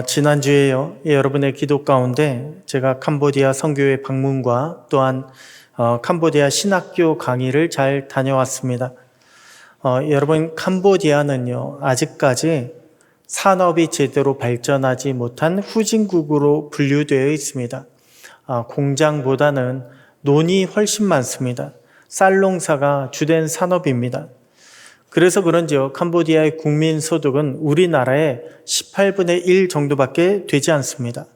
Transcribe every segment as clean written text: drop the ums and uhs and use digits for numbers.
지난주에요. 여러분의 기도 가운데 제가 캄보디아 선교회 방문과 또한 캄보디아 신학교 강의를 잘 다녀왔습니다. 여러분, 캄보디아는요, 아직까지 산업이 제대로 발전하지 못한 후진국으로 분류되어 있습니다. 공장보다는 논이 훨씬 많습니다. 쌀 농사가 주된 산업입니다. 그래서 그런지요, 캄보디아의 국민 소득은 우리나라의 18분의 1 정도밖에 되지 않습니다.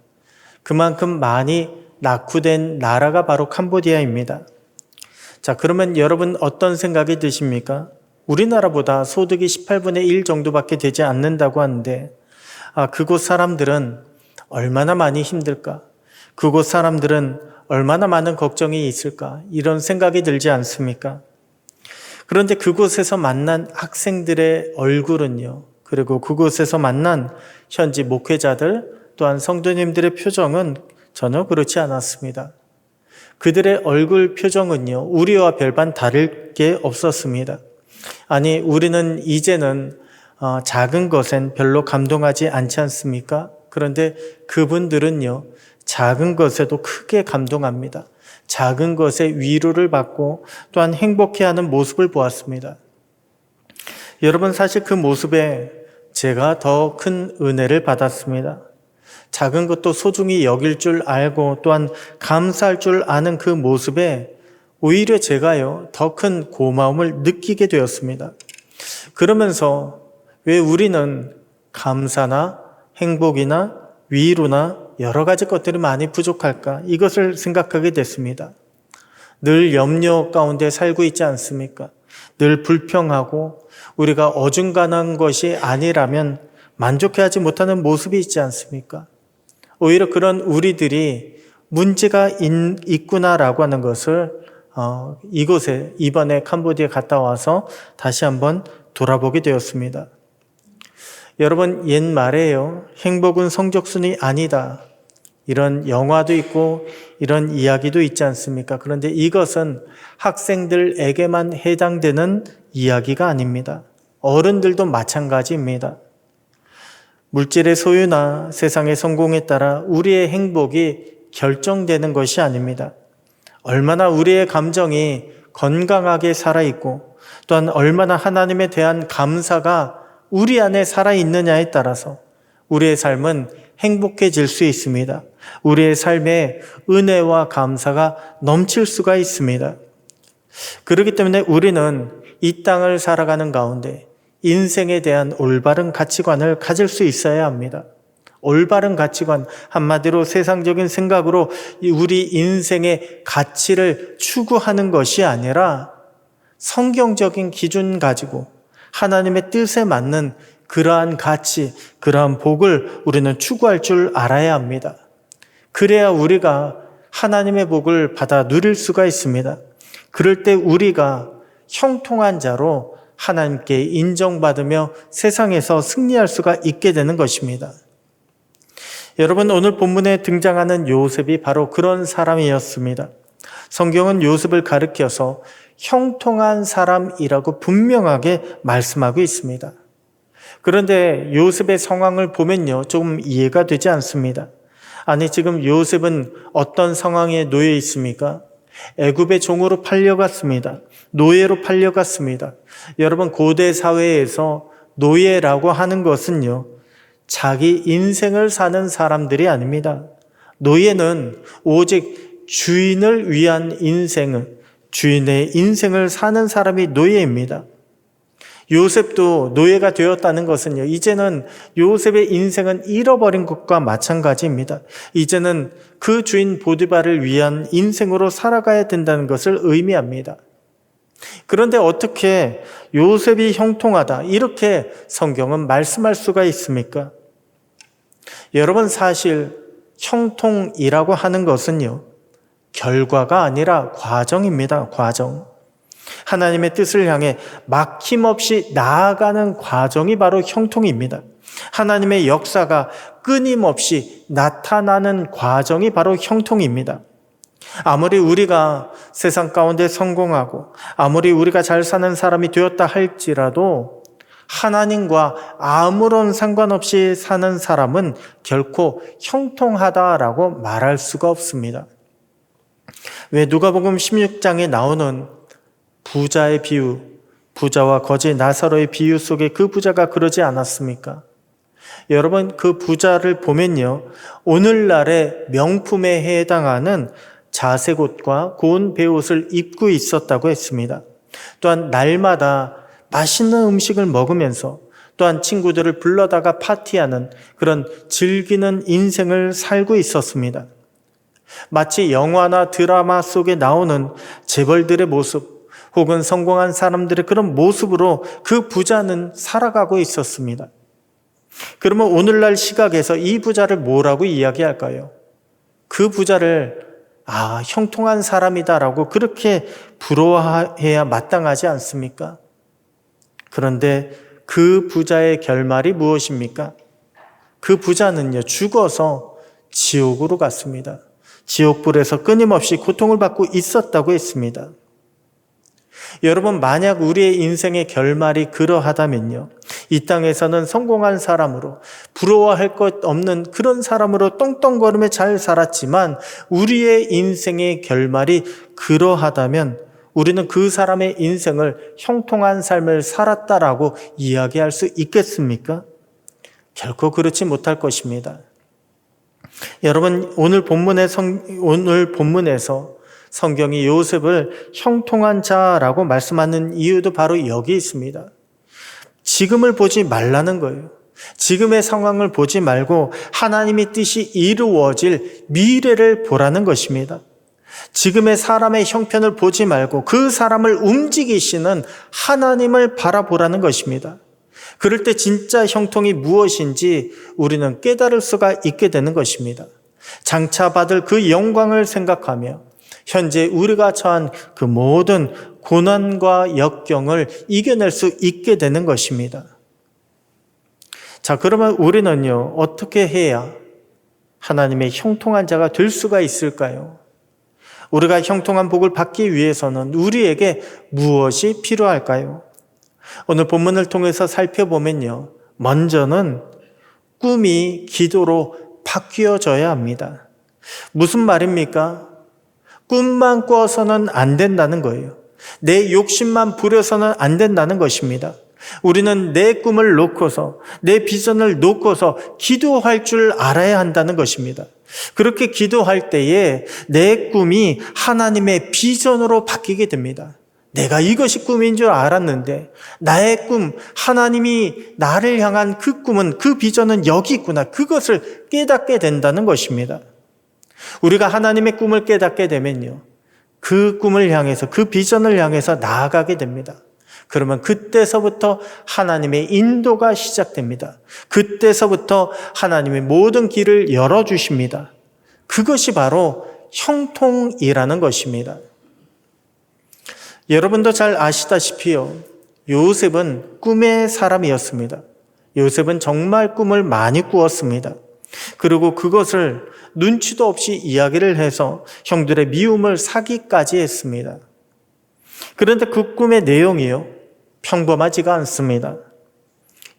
그만큼 많이 낙후된 나라가 바로 캄보디아입니다. 자, 그러면 여러분 어떤 생각이 드십니까? 우리나라보다 소득이 18분의 1 정도밖에 되지 않는다고 하는데, 그곳 사람들은 얼마나 많이 힘들까? 그곳 사람들은 얼마나 많은 걱정이 있을까? 이런 생각이 들지 않습니까? 그런데 그곳에서 만난 학생들의 얼굴은요, 그리고 그곳에서 만난 현지 목회자들 또한 성도님들의 표정은 전혀 그렇지 않았습니다. 그들의 얼굴 표정은요, 우리와 별반 다를 게 없었습니다. 아니, 우리는 이제는 작은 것엔 별로 감동하지 않지 않습니까? 그런데 그분들은요, 작은 것에도 크게 감동합니다. 작은 것에 위로를 받고 또한 행복해하는 모습을 보았습니다. 여러분, 사실 그 모습에 제가 더 큰 은혜를 받았습니다. 작은 것도 소중히 여길 줄 알고 또한 감사할 줄 아는 그 모습에 오히려 제가요, 더 큰 고마움을 느끼게 되었습니다. 그러면서 왜 우리는 감사나 행복이나 위로나 여러 가지 것들이 많이 부족할까? 이것을 생각하게 됐습니다. 늘 염려 가운데 살고 있지 않습니까? 늘 불평하고 우리가 어중간한 것이 아니라면 만족해하지 못하는 모습이 있지 않습니까? 오히려 그런 우리들이 문제가 있구나라고 하는 것을 이곳에 이번에 캄보디아에 갔다 와서 다시 한번 돌아보게 되었습니다. 여러분, 옛말에요, 행복은 성적순이 아니다, 이런 영화도 있고 이런 이야기도 있지 않습니까? 그런데 이것은 학생들에게만 해당되는 이야기가 아닙니다. 어른들도 마찬가지입니다. 물질의 소유나 세상의 성공에 따라 우리의 행복이 결정되는 것이 아닙니다. 얼마나 우리의 감정이 건강하게 살아있고 또한 얼마나 하나님에 대한 감사가 우리 안에 살아있느냐에 따라서 우리의 삶은 행복해질 수 있습니다. 우리의 삶에 은혜와 감사가 넘칠 수가 있습니다. 그렇기 때문에 우리는 이 땅을 살아가는 가운데 인생에 대한 올바른 가치관을 가질 수 있어야 합니다. 올바른 가치관, 한마디로 세상적인 생각으로 우리 인생의 가치를 추구하는 것이 아니라 성경적인 기준 가지고 하나님의 뜻에 맞는 그러한 가치, 그러한 복을 우리는 추구할 줄 알아야 합니다. 그래야 우리가 하나님의 복을 받아 누릴 수가 있습니다. 그럴 때 우리가 형통한 자로 하나님께 인정받으며 세상에서 승리할 수가 있게 되는 것입니다. 여러분, 오늘 본문에 등장하는 요셉이 바로 그런 사람이었습니다. 성경은 요셉을 가리켜서 형통한 사람이라고 분명하게 말씀하고 있습니다. 그런데 요셉의 상황을 보면요, 조금 이해가 되지 않습니다. 아니, 지금 요셉은 어떤 상황에 놓여 있습니까? 애굽의 종으로 팔려갔습니다. 노예로 팔려갔습니다. 여러분, 고대 사회에서 노예라고 하는 것은요, 자기 인생을 사는 사람들이 아닙니다. 노예는 오직 주인을 위한 주인의 인생을 사는 사람이 노예입니다. 요셉도 노예가 되었다는 것은요, 이제는 요셉의 인생은 잃어버린 것과 마찬가지입니다. 이제는 그 주인 보디발을 위한 인생으로 살아가야 된다는 것을 의미합니다. 그런데 어떻게 요셉이 형통하다, 이렇게 성경은 말씀할 수가 있습니까? 여러분, 사실 형통이라고 하는 것은요, 결과가 아니라 과정입니다. 과정. 하나님의 뜻을 향해 막힘없이 나아가는 과정이 바로 형통입니다. 하나님의 역사가 끊임없이 나타나는 과정이 바로 형통입니다. 아무리 우리가 세상 가운데 성공하고 아무리 우리가 잘 사는 사람이 되었다 할지라도 하나님과 아무런 상관없이 사는 사람은 결코 형통하다라고 말할 수가 없습니다. 왜 누가복음 16장에 나오는 부자의 비유, 부자와 거지 나사로의 비유 속에 그 부자가 그러지 않았습니까? 여러분, 그 부자를 보면요, 오늘날의 명품에 해당하는 자색 옷과 고운 베옷을 입고 있었다고 했습니다. 또한 날마다 맛있는 음식을 먹으면서 또한 친구들을 불러다가 파티하는 그런 즐기는 인생을 살고 있었습니다. 마치 영화나 드라마 속에 나오는 재벌들의 모습 혹은 성공한 사람들의 그런 모습으로 그 부자는 살아가고 있었습니다. 그러면 오늘날 시각에서 이 부자를 뭐라고 이야기할까요? 그 부자를 형통한 사람이다라고 그렇게 부러워해야 마땅하지 않습니까? 그런데 그 부자의 결말이 무엇입니까? 그 부자는요, 죽어서 지옥으로 갔습니다. 지옥불에서 끊임없이 고통을 받고 있었다고 했습니다. 여러분, 만약 우리의 인생의 결말이 그러하다면요, 이 땅에서는 성공한 사람으로, 부러워할 것 없는 그런 사람으로 똥똥거리며 잘 살았지만 우리의 인생의 결말이 그러하다면 우리는 그 사람의 인생을 형통한 삶을 살았다라고 이야기할 수 있겠습니까? 결코 그렇지 못할 것입니다. 여러분, 오늘 본문에서 성경이 요셉을 형통한 자라고 말씀하는 이유도 바로 여기 있습니다. 지금을 보지 말라는 거예요. 지금의 상황을 보지 말고 하나님의 뜻이 이루어질 미래를 보라는 것입니다. 지금의 사람의 형편을 보지 말고 그 사람을 움직이시는 하나님을 바라보라는 것입니다. 그럴 때 진짜 형통이 무엇인지 우리는 깨달을 수가 있게 되는 것입니다. 장차 받을 그 영광을 생각하며 현재 우리가 처한 그 모든 고난과 역경을 이겨낼 수 있게 되는 것입니다. 자, 그러면 우리는요, 어떻게 해야 하나님의 형통한 자가 될 수가 있을까요? 우리가 형통한 복을 받기 위해서는 우리에게 무엇이 필요할까요? 오늘 본문을 통해서 살펴보면요, 먼저는 꿈이 기도로 바뀌어져야 합니다. 무슨 말입니까? 꿈만 꿔서는 안 된다는 거예요. 내 욕심만 부려서는 안 된다는 것입니다. 우리는 내 꿈을 놓고서, 내 비전을 놓고서 기도할 줄 알아야 한다는 것입니다. 그렇게 기도할 때에 내 꿈이 하나님의 비전으로 바뀌게 됩니다. 내가 이것이 꿈인 줄 알았는데 나의 꿈, 하나님이 나를 향한 그 꿈은, 그 비전은 여기 있구나. 그것을 깨닫게 된다는 것입니다. 우리가 하나님의 꿈을 깨닫게 되면요, 그 꿈을 향해서, 그 비전을 향해서 나아가게 됩니다. 그러면 그때서부터 하나님의 인도가 시작됩니다. 그때서부터 하나님의 모든 길을 열어주십니다. 그것이 바로 형통이라는 것입니다. 여러분도 잘 아시다시피요, 요셉은 꿈의 사람이었습니다. 요셉은 정말 꿈을 많이 꾸었습니다. 그리고 그것을 눈치도 없이 이야기를 해서 형들의 미움을 사기까지 했습니다. 그런데 그 꿈의 내용이요, 평범하지가 않습니다.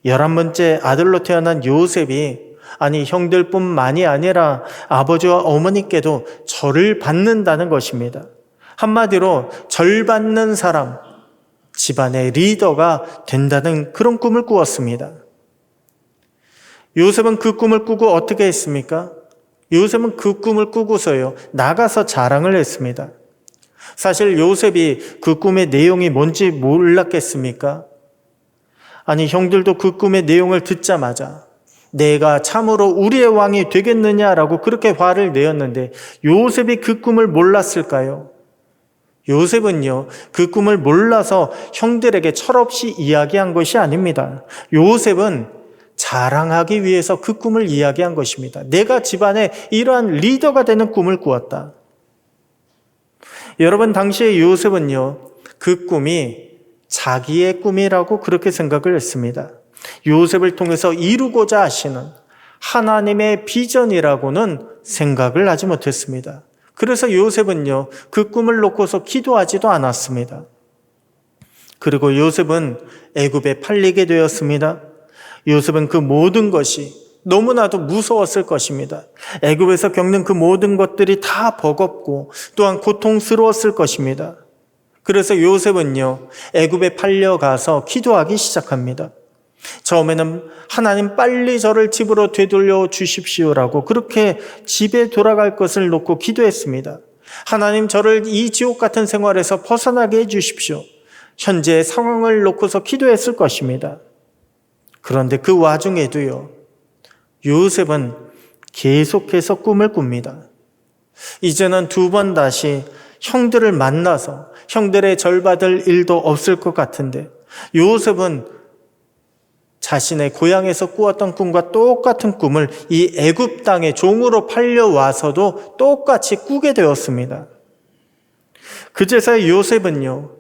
11번째 아들로 태어난 요셉이, 아니 형들뿐만이 아니라 아버지와 어머니께도 절을 받는다는 것입니다. 한마디로 절 받는 사람, 집안의 리더가 된다는 그런 꿈을 꾸었습니다. 요셉은 그 꿈을 꾸고 어떻게 했습니까? 요셉은 그 꿈을 꾸고서요, 나가서 자랑을 했습니다. 사실 요셉이 그 꿈의 내용이 뭔지 몰랐겠습니까? 아니, 형들도 그 꿈의 내용을 듣자마자 내가 참으로 우리의 왕이 되겠느냐라고 그렇게 화를 내었는데 요셉이 그 꿈을 몰랐을까요? 요셉은요, 그 꿈을 몰라서 형들에게 철없이 이야기한 것이 아닙니다. 요셉은 자랑하기 위해서 그 꿈을 이야기한 것입니다. 내가 집안에 이러한 리더가 되는 꿈을 꾸었다. 여러분, 당시에 요셉은요, 그 꿈이 자기의 꿈이라고 그렇게 생각을 했습니다. 요셉을 통해서 이루고자 하시는 하나님의 비전이라고는 생각을 하지 못했습니다. 그래서 요셉은요, 그 꿈을 놓고서 기도하지도 않았습니다. 그리고 요셉은 애굽에 팔리게 되었습니다. 요셉은 그 모든 것이 너무나도 무서웠을 것입니다. 애굽에서 겪는 그 모든 것들이 다 버겁고 또한 고통스러웠을 것입니다. 그래서 요셉은요, 애굽에 팔려가서 기도하기 시작합니다. 처음에는 하나님 빨리 저를 집으로 되돌려 주십시오라고 그렇게 집에 돌아갈 것을 놓고 기도했습니다. 하나님 저를 이 지옥 같은 생활에서 벗어나게 해주십시오. 현재의 상황을 놓고서 기도했을 것입니다. 그런데 그 와중에도요, 요셉은 계속해서 꿈을 꿉니다. 이제는 두 번 다시 형들을 만나서 형들의 절받을 일도 없을 것 같은데 요셉은 자신의 고향에서 꾸었던 꿈과 똑같은 꿈을 이 애굽 땅에 종으로 팔려와서도 똑같이 꾸게 되었습니다. 그제서야 요셉은요,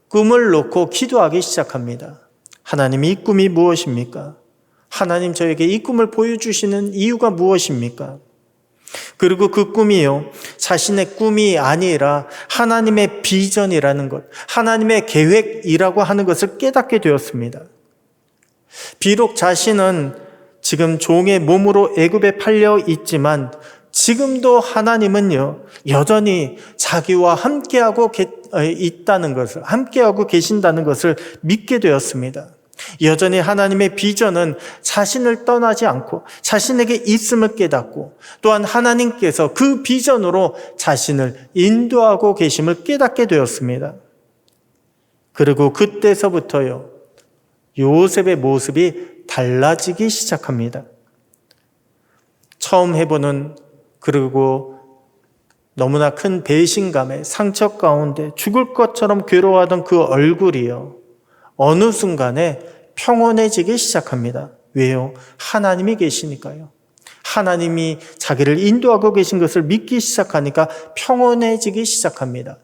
꿈을 놓고 기도하기 시작합니다. 하나님, 이 꿈이 무엇입니까? 하나님, 저에게 이 꿈을 보여주시는 이유가 무엇입니까? 그리고 그 꿈이요, 자신의 꿈이 아니라 하나님의 비전이라는 것, 하나님의 계획이라고 하는 것을 깨닫게 되었습니다. 비록 자신은 지금 종의 몸으로 애굽에 팔려 있지만 지금도 하나님은요, 여전히 자기와 함께하고 있다는 것을, 함께하고 계신다는 것을 믿게 되었습니다. 여전히 하나님의 비전은 자신을 떠나지 않고 자신에게 있음을 깨닫고 또한 하나님께서 그 비전으로 자신을 인도하고 계심을 깨닫게 되었습니다. 그리고 그때서부터요, 요셉의 모습이 달라지기 시작합니다. 처음 해보는, 그리고 너무나 큰 배신감에 상처 가운데 죽을 것처럼 괴로워하던 그 얼굴이요, 어느 순간에 평온해지기 시작합니다. 왜요? 하나님이 계시니까요. 하나님이 자기를 인도하고 계신 것을 믿기 시작하니까 평온해지기 시작합니다.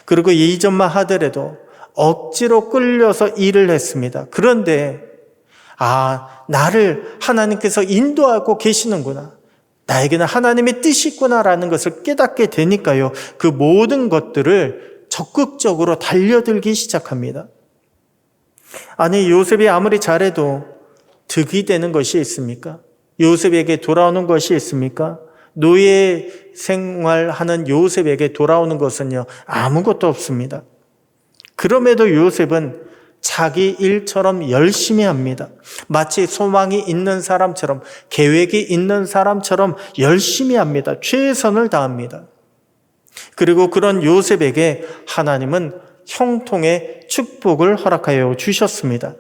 그리고 이전만 하더라도 억지로 끌려서 일을 했습니다. 그런데 나를 하나님께서 인도하고 계시는구나, 나에게는 하나님의 뜻이 있구나라는 것을 깨닫게 되니까요, 그 모든 것들을 적극적으로 달려들기 시작합니다. 아니, 요셉이 아무리 잘해도 득이 되는 것이 있습니까? 요셉에게 돌아오는 것이 있습니까? 노예 생활하는 요셉에게 돌아오는 것은요, 아무것도 없습니다. 그럼에도 요셉은 자기 일처럼 열심히 합니다. 마치 소망이 있는 사람처럼, 계획이 있는 사람처럼 열심히 합니다. 최선을 다합니다. 그리고 그런 요셉에게 하나님은 형통의 축복을 허락하여 주셨습니다.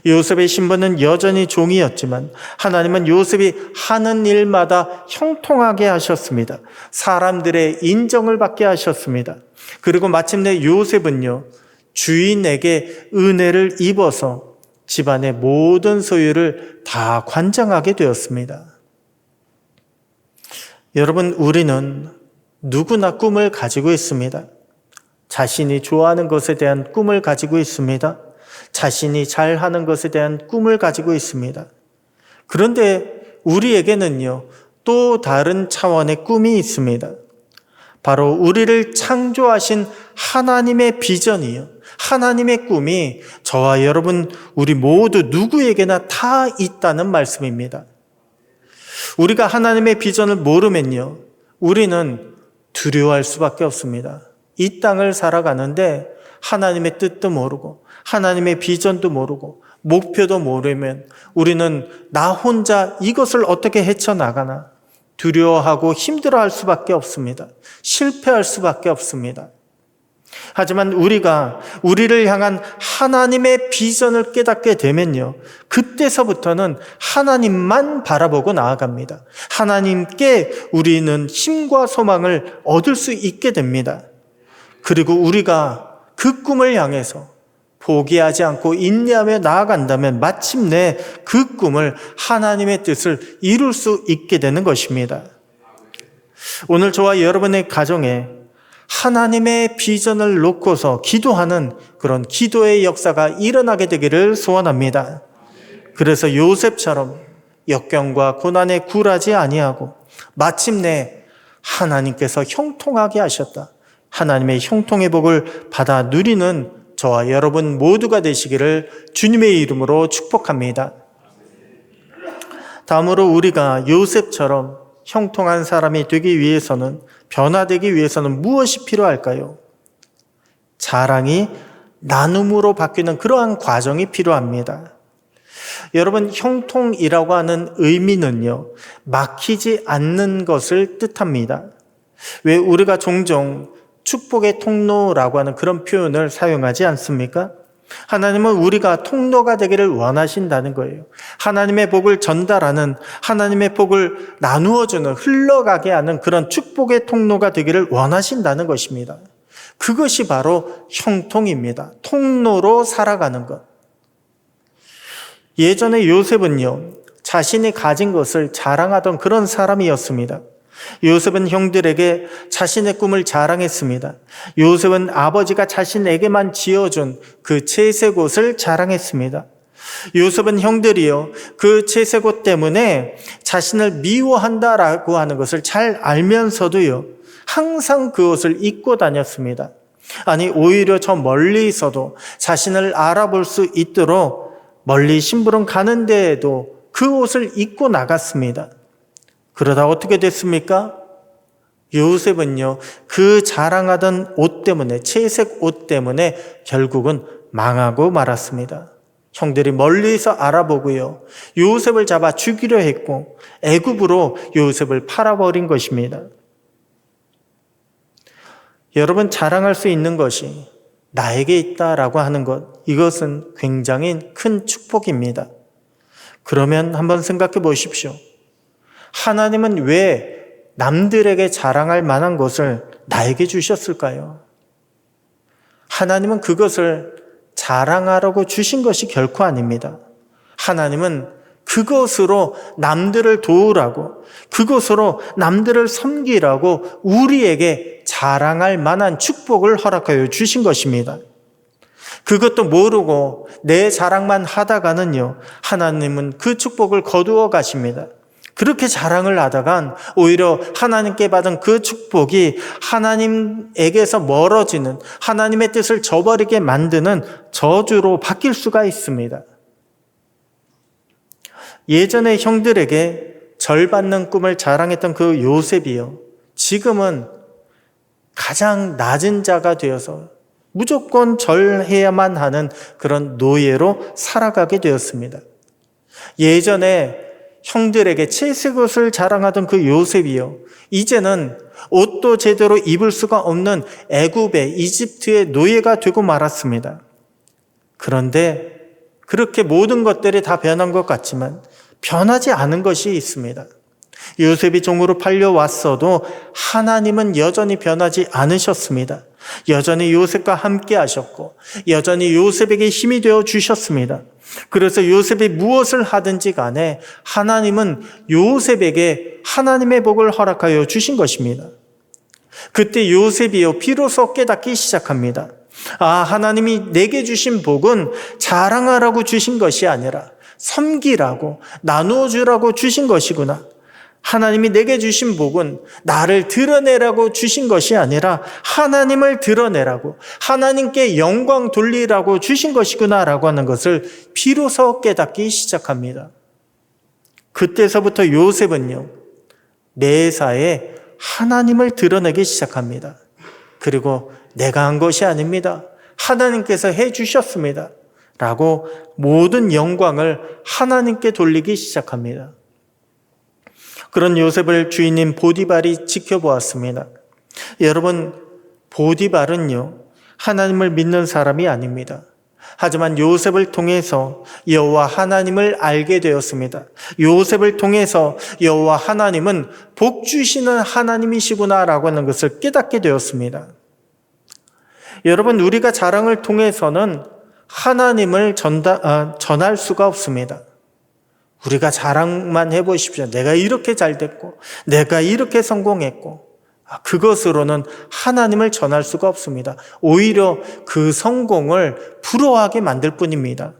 요셉의 신분은 여전히 종이었지만 하나님은 요셉이 하는 일마다 형통하게 하셨습니다. 사람들의 인정을 받게 하셨습니다. 그리고 마침내 요셉은요, 주인에게 은혜를 입어서 집안의 모든 소유를 다 관장하게 되었습니다. 여러분, 우리는 누구나 꿈을 가지고 있습니다. 자신이 좋아하는 것에 대한 꿈을 가지고 있습니다. 자신이 잘하는 것에 대한 꿈을 가지고 있습니다. 그런데 우리에게는요, 또 다른 차원의 꿈이 있습니다. 바로 우리를 창조하신 하나님의 비전이요, 하나님의 꿈이 저와 여러분, 우리 모두 누구에게나 다 있다는 말씀입니다. 우리가 하나님의 비전을 모르면요, 우리는 두려워할 수밖에 없습니다. 이 땅을 살아가는데 하나님의 뜻도 모르고 하나님의 비전도 모르고 목표도 모르면 우리는 나 혼자 이것을 어떻게 헤쳐나가나 두려워하고 힘들어할 수밖에 없습니다. 실패할 수밖에 없습니다. 하지만 우리가 우리를 향한 하나님의 비전을 깨닫게 되면요, 그때서부터는 하나님만 바라보고 나아갑니다. 하나님께 우리는 힘과 소망을 얻을 수 있게 됩니다. 그리고 우리가 그 꿈을 향해서 포기하지 않고 인내하며 나아간다면 마침내 그 꿈을, 하나님의 뜻을 이룰 수 있게 되는 것입니다. 오늘 저와 여러분의 가정에 하나님의 비전을 놓고서 기도하는 그런 기도의 역사가 일어나게 되기를 소원합니다. 그래서 요셉처럼 역경과 고난에 굴하지 아니하고 마침내 하나님께서 형통하게 하셨다, 하나님의 형통의 복을 받아 누리는 저와 여러분 모두가 되시기를 주님의 이름으로 축복합니다. 다음으로 우리가 요셉처럼 형통한 사람이 되기 위해서는, 변화되기 위해서는 무엇이 필요할까요? 자랑이 나눔으로 바뀌는 그러한 과정이 필요합니다. 여러분, 형통이라고 하는 의미는요, 막히지 않는 것을 뜻합니다. 왜 우리가 종종 축복의 통로라고 하는 그런 표현을 사용하지 않습니까? 하나님은 우리가 통로가 되기를 원하신다는 거예요. 하나님의 복을 전달하는, 하나님의 복을 나누어주는, 흘러가게 하는 그런 축복의 통로가 되기를 원하신다는 것입니다. 그것이 바로 형통입니다. 통로로 살아가는 것. 예전에 요셉은요, 자신이 가진 것을 자랑하던 그런 사람이었습니다. 요셉은 형들에게 자신의 꿈을 자랑했습니다. 요셉은 아버지가 자신에게만 지어준 그 채색옷을 자랑했습니다. 요셉은 형들이요, 그 채색옷 때문에 자신을 미워한다라고 하는 것을 잘 알면서도요, 항상 그 옷을 입고 다녔습니다. 아니, 오히려 저 멀리서도 자신을 알아볼 수 있도록 멀리 심부름 가는 데에도 그 옷을 입고 나갔습니다. 그러다 어떻게 됐습니까? 요셉은요, 그 자랑하던 옷 때문에, 채색 옷 때문에 결국은 망하고 말았습니다. 형들이 멀리서 알아보고요, 요셉을 잡아 죽이려 했고 애굽으로 요셉을 팔아버린 것입니다. 여러분, 자랑할 수 있는 것이 나에게 있다라고 하는 것, 이것은 굉장히 큰 축복입니다. 그러면 한번 생각해 보십시오. 하나님은 왜 남들에게 자랑할 만한 것을 나에게 주셨을까요? 하나님은 그것을 자랑하라고 주신 것이 결코 아닙니다. 하나님은 그것으로 남들을 도우라고, 그것으로 남들을 섬기라고 우리에게 자랑할 만한 축복을 허락하여 주신 것입니다. 그것도 모르고 내 자랑만 하다가는요, 하나님은 그 축복을 거두어 가십니다. 그렇게 자랑을 하다간 오히려 하나님께 받은 그 축복이 하나님에게서 멀어지는, 하나님의 뜻을 저버리게 만드는 저주로 바뀔 수가 있습니다. 예전에 형들에게 절받는 꿈을 자랑했던 그 요셉이요, 지금은 가장 낮은 자가 되어서 무조건 절해야만 하는 그런 노예로 살아가게 되었습니다. 예전에 형들에게 채색옷을 자랑하던 그 요셉이요, 이제는 옷도 제대로 입을 수가 없는 애굽의, 이집트의 노예가 되고 말았습니다. 그런데 그렇게 모든 것들이 다 변한 것 같지만 변하지 않은 것이 있습니다. 요셉이 종으로 팔려왔어도 하나님은 여전히 변하지 않으셨습니다. 여전히 요셉과 함께 하셨고 여전히 요셉에게 힘이 되어 주셨습니다. 그래서 요셉이 무엇을 하든지 간에 하나님은 요셉에게 하나님의 복을 허락하여 주신 것입니다. 그때 요셉이요, 비로소 깨닫기 시작합니다. 아, 하나님이 내게 주신 복은 자랑하라고 주신 것이 아니라 섬기라고, 나누어 주라고 주신 것이구나. 하나님이 내게 주신 복은 나를 드러내라고 주신 것이 아니라 하나님을 드러내라고, 하나님께 영광 돌리라고 주신 것이구나라고 하는 것을 비로소 깨닫기 시작합니다. 그때서부터 요셉은요, 매사에 하나님을 드러내기 시작합니다. 그리고 내가 한 것이 아닙니다, 하나님께서 해 주셨습니다 라고 모든 영광을 하나님께 돌리기 시작합니다. 그런 요셉을 주인인 보디발이 지켜보았습니다. 여러분, 보디발은요, 하나님을 믿는 사람이 아닙니다. 하지만 요셉을 통해서 여호와 하나님을 알게 되었습니다. 요셉을 통해서 여호와 하나님은 복 주시는 하나님이시구나라고 하는 것을 깨닫게 되었습니다. 여러분, 우리가 자랑을 통해서는 하나님을 전할 수가 없습니다. 우리가 자랑만 해보십시오. 내가 이렇게 잘 됐고 내가 이렇게 성공했고, 그것으로는 하나님을 전할 수가 없습니다. 오히려 그 성공을 부러워하게 만들 뿐입니다.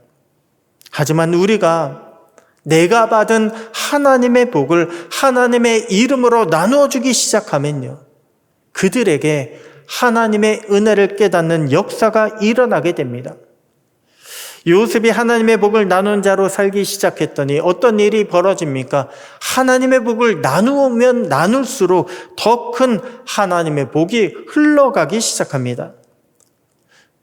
하지만 우리가 내가 받은 하나님의 복을 하나님의 이름으로 나누어주기 시작하면요, 그들에게 하나님의 은혜를 깨닫는 역사가 일어나게 됩니다. 요셉이 하나님의 복을 나눈 자로 살기 시작했더니 어떤 일이 벌어집니까? 하나님의 복을 나누면 나눌수록 더 큰 하나님의 복이 흘러가기 시작합니다.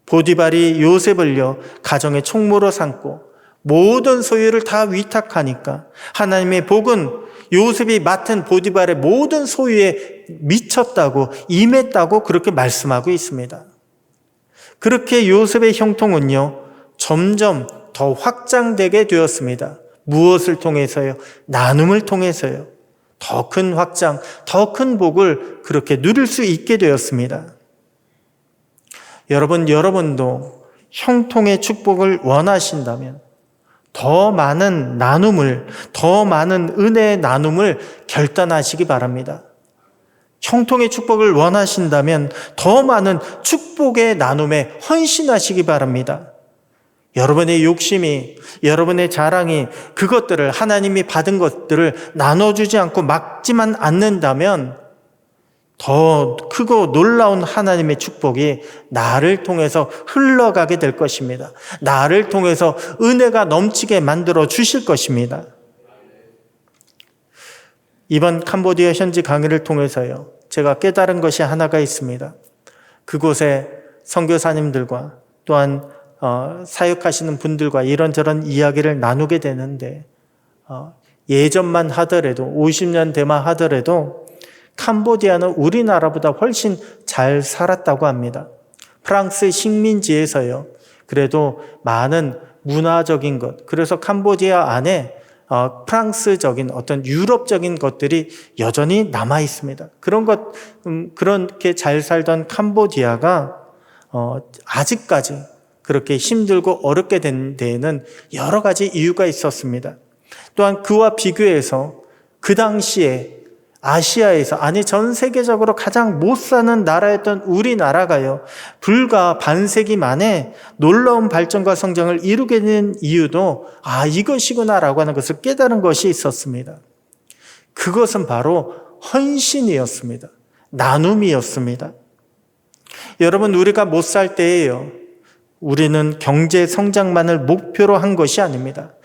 보디발이 요셉을요, 가정의 총무로 삼고 모든 소유를 다 위탁하니까 하나님의 복은 요셉이 맡은 보디발의 모든 소유에 미쳤다고, 임했다고 그렇게 말씀하고 있습니다. 그렇게 요셉의 형통은요, 점점 더 확장되게 되었습니다. 무엇을 통해서요? 나눔을 통해서요. 더 큰 확장, 더 큰 복을 그렇게 누릴 수 있게 되었습니다. 여러분도 형통의 축복을 원하신다면 더 많은 나눔을, 더 많은 은혜의 나눔을 결단하시기 바랍니다. 형통의 축복을 원하신다면 더 많은 축복의 나눔에 헌신하시기 바랍니다. 여러분의 욕심이, 여러분의 자랑이 그것들을, 하나님이 받은 것들을 나눠주지 않고 막지만 않는다면 더 크고 놀라운 하나님의 축복이 나를 통해서 흘러가게 될 것입니다. 나를 통해서 은혜가 넘치게 만들어 주실 것입니다. 이번 캄보디아 현지 강의를 통해서요, 제가 깨달은 것이 하나가 있습니다. 그곳에 선교사님들과 또한 사역하시는 분들과 이런저런 이야기를 나누게 되는데, 예전만 하더라도 50년 대만 하더라도 캄보디아는 우리나라보다 훨씬 잘 살았다고 합니다. 프랑스 식민지에서요, 그래도 많은 문화적인 것, 그래서 캄보디아 안에 프랑스적인 어떤 유럽적인 것들이 여전히 남아 있습니다. 그렇게 잘 살던 캄보디아가 아직까지 그렇게 힘들고 어렵게 된 데에는 여러 가지 이유가 있었습니다. 또한 그와 비교해서 그 당시에 아시아에서, 아니 전 세계적으로 가장 못 사는 나라였던 우리나라가요, 불과 반세기 만에 놀라운 발전과 성장을 이루게 된 이유도 이것이구나라고 하는 것을 깨달은 것이 있었습니다. 그것은 바로 헌신이었습니다. 나눔이었습니다. 여러분, 우리가 못 살 때에요, 우리는 경제 성장만을 목표로 한 것이 아닙니다.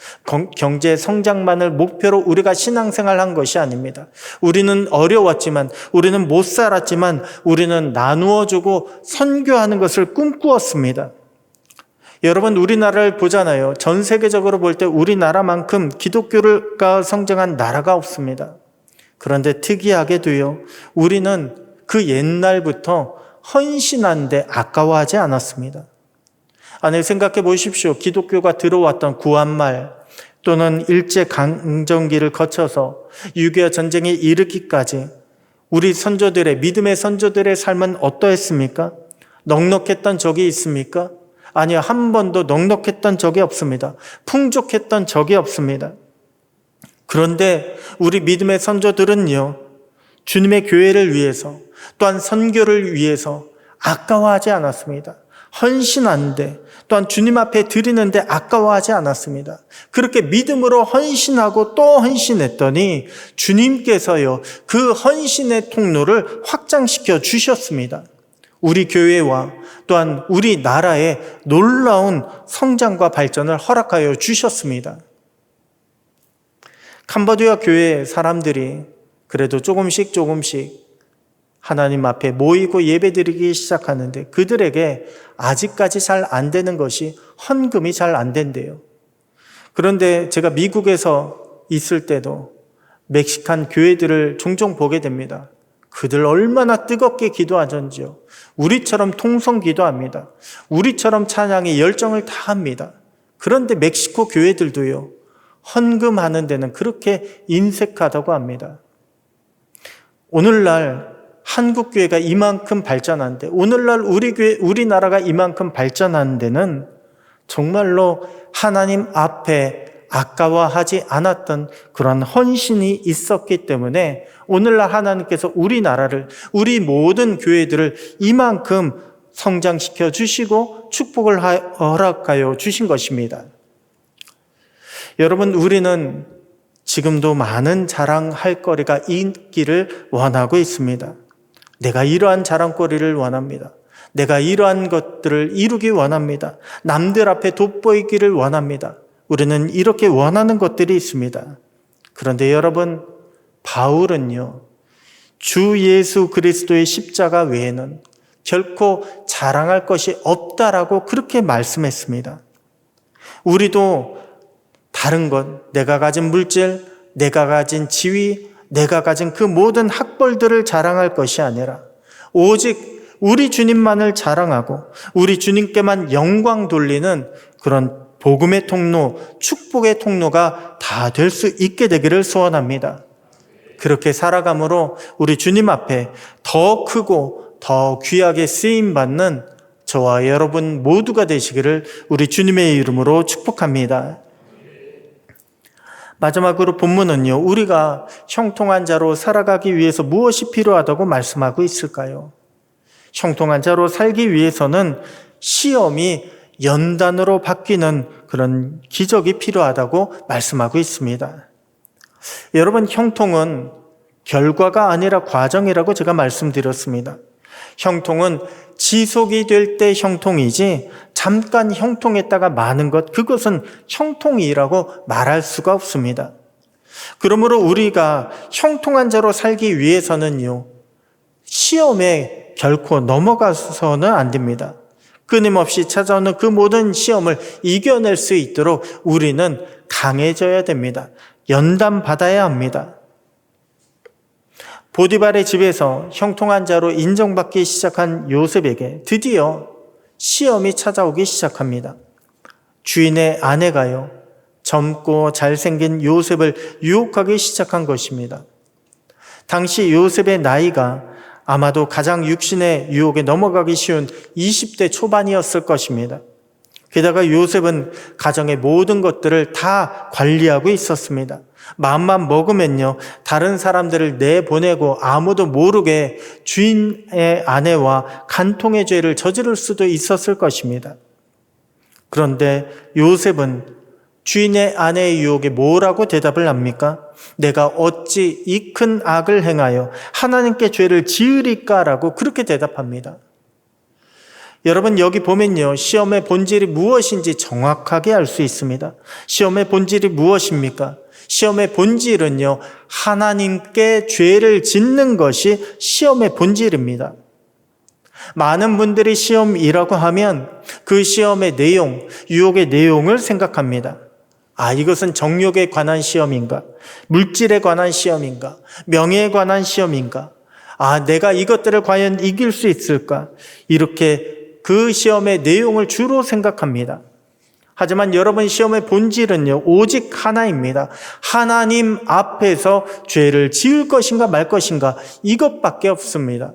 경제 성장만을 목표로 우리가 신앙생활 한 것이 아닙니다. 우리는 어려웠지만, 우리는 못 살았지만, 우리는 나누어주고 선교하는 것을 꿈꾸었습니다. 여러분, 우리나라를 보잖아요. 전 세계적으로 볼 때 우리나라만큼 기독교가 성장한 나라가 없습니다. 그런데 특이하게도요, 우리는 그 옛날부터 헌신하는데 아까워하지 않았습니다. 아니, 생각해 보십시오. 기독교가 들어왔던 구한말 또는 일제강점기를 거쳐서 6.25 전쟁이 일으키기까지 우리 선조들의, 믿음의 선조들의 삶은 어떠했습니까? 넉넉했던 적이 있습니까? 아니요, 한 번도 넉넉했던 적이 없습니다. 풍족했던 적이 없습니다. 그런데 우리 믿음의 선조들은요, 주님의 교회를 위해서, 또한 선교를 위해서 아까워하지 않았습니다. 헌신하는데, 또한 주님 앞에 드리는데 아까워하지 않았습니다. 그렇게 믿음으로 헌신하고 또 헌신했더니 주님께서요, 그 헌신의 통로를 확장시켜 주셨습니다. 우리 교회와 또한 우리 나라의 놀라운 성장과 발전을 허락하여 주셨습니다. 캄보디아 교회 사람들이 그래도 조금씩 하나님 앞에 모이고 예배드리기 시작하는데, 그들에게 아직까지 잘 안 되는 것이 헌금이 잘 안 된대요. 그런데 제가 미국에서 있을 때도 멕시칸 교회들을 종종 보게 됩니다. 그들 얼마나 뜨겁게 기도하던지요. 우리처럼 통성 기도합니다. 우리처럼 찬양에 열정을 다합니다. 그런데 멕시코 교회들도요, 헌금하는 데는 그렇게 인색하다고 합니다. 오늘날 한국 교회가 이만큼 발전한데, 오늘날 우리나라가 이만큼 발전한 데는 정말로 하나님 앞에 아까워하지 않았던 그런 헌신이 있었기 때문에 오늘날 하나님께서 우리나라를, 우리 모든 교회들을 이만큼 성장시켜 주시고 축복을 허락하여 주신 것입니다. 여러분, 우리는 지금도 많은 자랑할 거리가 있기를 원하고 있습니다. 내가 이러한 자랑거리를 원합니다. 내가 이러한 것들을 이루기 원합니다. 남들 앞에 돋보이기를 원합니다. 우리는 이렇게 원하는 것들이 있습니다. 그런데 여러분, 바울은요, 주 예수 그리스도의 십자가 외에는 결코 자랑할 것이 없다라고 그렇게 말씀했습니다. 우리도 다른 것, 내가 가진 물질, 내가 가진 지위, 내가 가진 그 모든 학벌들을 자랑할 것이 아니라 오직 우리 주님만을 자랑하고 우리 주님께만 영광 돌리는 그런 복음의 통로, 축복의 통로가 다 될 수 있게 되기를 소원합니다. 그렇게 살아감으로 우리 주님 앞에 더 크고 더 귀하게 쓰임받는 저와 여러분 모두가 되시기를 우리 주님의 이름으로 축복합니다. 마지막으로 본문은요, 우리가 형통한 자로 살아가기 위해서 무엇이 필요하다고 말씀하고 있을까요? 형통한 자로 살기 위해서는 시험이 연단으로 바뀌는 그런 기적이 필요하다고 말씀하고 있습니다. 여러분, 형통은 결과가 아니라 과정이라고 제가 말씀드렸습니다. 형통은 지속이 될 때 형통이지 잠깐 형통했다가 마는 것, 그것은 형통이라고 말할 수가 없습니다. 그러므로 우리가 형통한 자로 살기 위해서는요, 시험에 결코 넘어가서는 안 됩니다. 끊임없이 찾아오는 그 모든 시험을 이겨낼 수 있도록 우리는 강해져야 됩니다. 연단받아야 합니다. 보디발의 집에서 형통한 자로 인정받기 시작한 요셉에게 드디어 시험이 찾아오기 시작합니다. 주인의 아내가요, 젊고 잘생긴 요셉을 유혹하기 시작한 것입니다. 당시 요셉의 나이가 아마도 가장 육신의 유혹에 넘어가기 쉬운 20대 초반이었을 것입니다. 게다가 요셉은 가정의 모든 것들을 다 관리하고 있었습니다. 마음만 먹으면요, 다른 사람들을 내보내고 아무도 모르게 주인의 아내와 간통의 죄를 저지를 수도 있었을 것입니다. 그런데 요셉은 주인의 아내의 유혹에 뭐라고 대답을 합니까? 내가 어찌 이 큰 악을 행하여 하나님께 죄를 지으리까라고 그렇게 대답합니다. 여러분, 여기 보면요, 시험의 본질이 무엇인지 정확하게 알 수 있습니다. 시험의 본질이 무엇입니까? 시험의 본질은요, 하나님께 죄를 짓는 것이 시험의 본질입니다. 많은 분들이 시험이라고 하면 그 시험의 내용, 유혹의 내용을 생각합니다. 아, 이것은 정욕에 관한 시험인가? 물질에 관한 시험인가? 명예에 관한 시험인가? 아, 내가 이것들을 과연 이길 수 있을까? 이렇게 그 시험의 내용을 주로 생각합니다. 하지만 여러분, 시험의 본질은요, 오직 하나입니다. 하나님 앞에서 죄를 지을 것인가 말 것인가, 이것밖에 없습니다.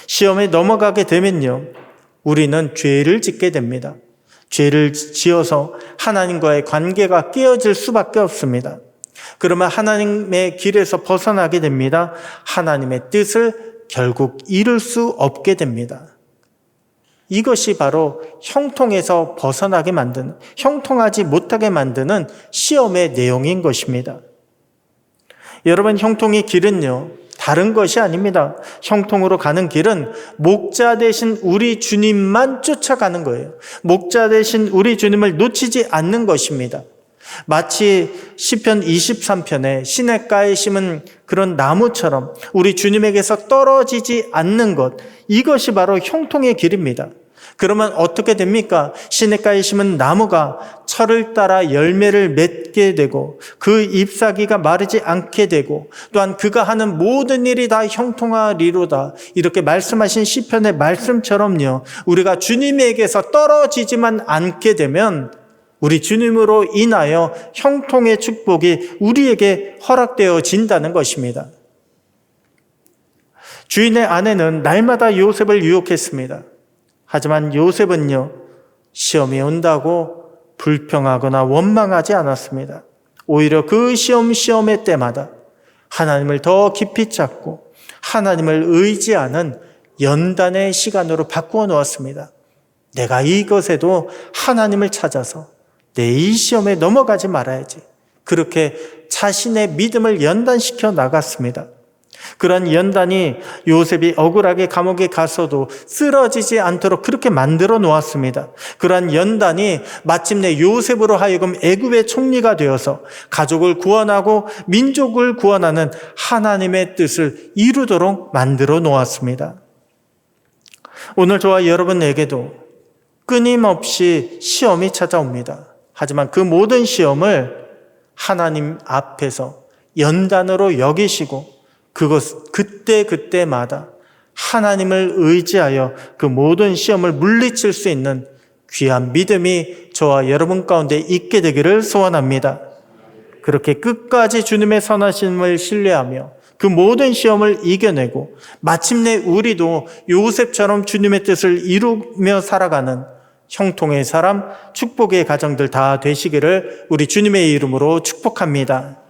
시험에 넘어가게 되면요, 우리는 죄를 짓게 됩니다. 죄를 지어서 하나님과의 관계가 깨어질 수밖에 없습니다. 그러면 하나님의 길에서 벗어나게 됩니다. 하나님의 뜻을 결국 이룰 수 없게 됩니다. 이것이 바로 형통에서 벗어나게 만드는, 형통하지 못하게 만드는 시험의 내용인 것입니다. 여러분, 형통의 길은요, 다른 것이 아닙니다. 형통으로 가는 길은 목자 되신 우리 주님만 쫓아가는 거예요. 목자 되신 우리 주님을 놓치지 않는 것입니다. 마치 시편 23편에 시냇가에 심은 그런 나무처럼 우리 주님에게서 떨어지지 않는 것, 이것이 바로 형통의 길입니다. 그러면 어떻게 됩니까? 시냇가에 심은 나무가 철을 따라 열매를 맺게 되고 그 잎사귀가 마르지 않게 되고 또한 그가 하는 모든 일이 다 형통하리로다, 이렇게 말씀하신 시편의 말씀처럼요, 우리가 주님에게서 떨어지지만 않게 되면 우리 주님으로 인하여 형통의 축복이 우리에게 허락되어진다는 것입니다. 주인의 아내는 날마다 요셉을 유혹했습니다. 하지만 요셉은요, 시험이 온다고 불평하거나 원망하지 않았습니다. 오히려 그 시험의 때마다 하나님을 더 깊이 찾고 하나님을 의지하는 연단의 시간으로 바꾸어 놓았습니다. 내가 이것에도 하나님을 찾아서 내 이 시험에 넘어가지 말아야지. 그렇게 자신의 믿음을 연단시켜 나갔습니다. 그런 연단이 요셉이 억울하게 감옥에 가서도 쓰러지지 않도록 그렇게 만들어 놓았습니다. 그런 연단이 마침내 요셉으로 하여금 애굽의 총리가 되어서 가족을 구원하고 민족을 구원하는 하나님의 뜻을 이루도록 만들어 놓았습니다. 오늘 저와 여러분에게도 끊임없이 시험이 찾아옵니다. 하지만 그 모든 시험을 하나님 앞에서 연단으로 여기시고 그때마다 하나님을 의지하여 그 모든 시험을 물리칠 수 있는 귀한 믿음이 저와 여러분 가운데 있게 되기를 소원합니다. 그렇게 끝까지 주님의 선하심을 신뢰하며 그 모든 시험을 이겨내고 마침내 우리도 요셉처럼 주님의 뜻을 이루며 살아가는 형통의 사람, 축복의 가정들 다 되시기를 우리 주님의 이름으로 축복합니다.